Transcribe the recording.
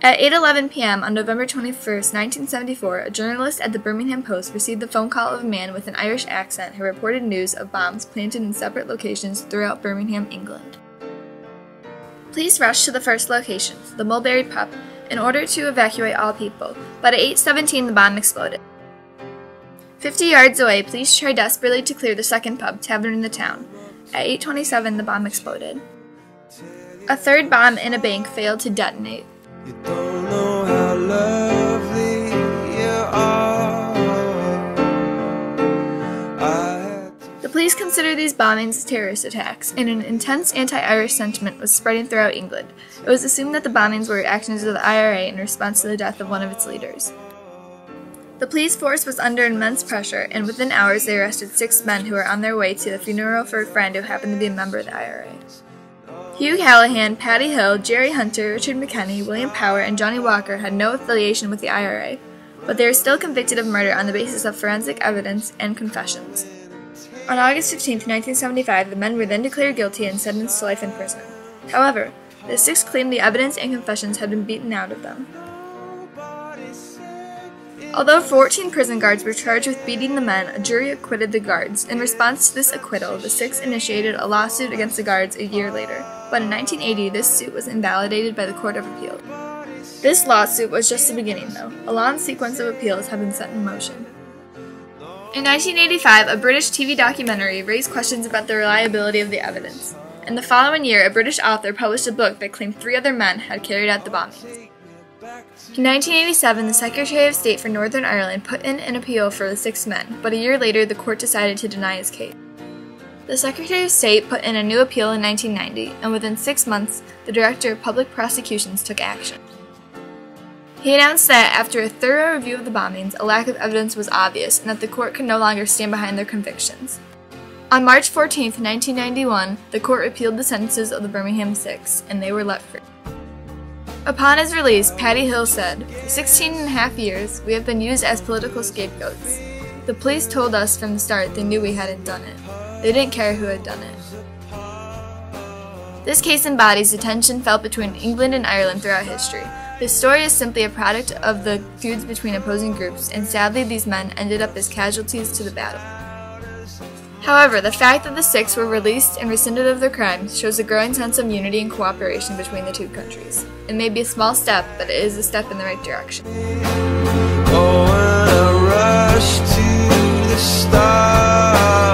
At 8:11 p.m. on November 21, 1974, a journalist at the Birmingham Post received the phone call of a man with an Irish accent who reported news of bombs planted in separate locations throughout Birmingham, England. Police rushed to the first location, the Mulberry Pub, in order to evacuate all people, but at 8:17 the bomb exploded. 50 yards away, police tried desperately to clear the second pub, tavern in the town. At 8:27 the bomb exploded. A third bomb in a bank failed to detonate. You don't know how lovely you are. The police considered these bombings as terrorist attacks, and an intense anti-Irish sentiment was spreading throughout England. It was assumed that the bombings were actions of the IRA in response to the death of one of its leaders. The police force was under immense pressure, and within hours they arrested 6 men who were on their way to the funeral for a friend who happened to be a member of the IRA. Hugh Callahan, Paddy Hill, Jerry Hunter, Richard McKenney, William Power, and Johnny Walker had no affiliation with the IRA, but they were still convicted of murder on the basis of forensic evidence and confessions. On August 15, 1975, the men were then declared guilty and sentenced to life in prison. However, the 6 claimed the evidence and confessions had been beaten out of them. Although 14 prison guards were charged with beating the men, a jury acquitted the guards. In response to this acquittal, the 6 initiated a lawsuit against the guards a year later, but in 1980 this suit was invalidated by the Court of Appeal. This lawsuit was just the beginning, though. A long sequence of appeals had been set in motion. In 1985, a British TV documentary raised questions about the reliability of the evidence. In the following year, a British author published a book that claimed 3 other men had carried out the bombings. In 1987, the Secretary of State for Northern Ireland put in an appeal for the 6 men, but a year later the court decided to deny his case. The Secretary of State put in a new appeal in 1990, and within 6 months, the Director of Public Prosecutions took action. He announced that, after a thorough review of the bombings, a lack of evidence was obvious and that the court could no longer stand behind their convictions. On March 14, 1991, the court repealed the sentences of the Birmingham Six, and they were let free. Upon his release, Paddy Hill said, "For 16 and a half years, we have been used as political scapegoats. The police told us from the start they knew we hadn't done it. They didn't care who had done it." This case embodies the tension felt between England and Ireland throughout history. This story is simply a product of the feuds between opposing groups, and sadly these men ended up as casualties to the battle. However, the fact that the 6 were released and rescinded of their crimes shows a growing sense of unity and cooperation between the 2 countries. It may be a small step, but it is a step in the right direction. Oh, and I rush to the stars.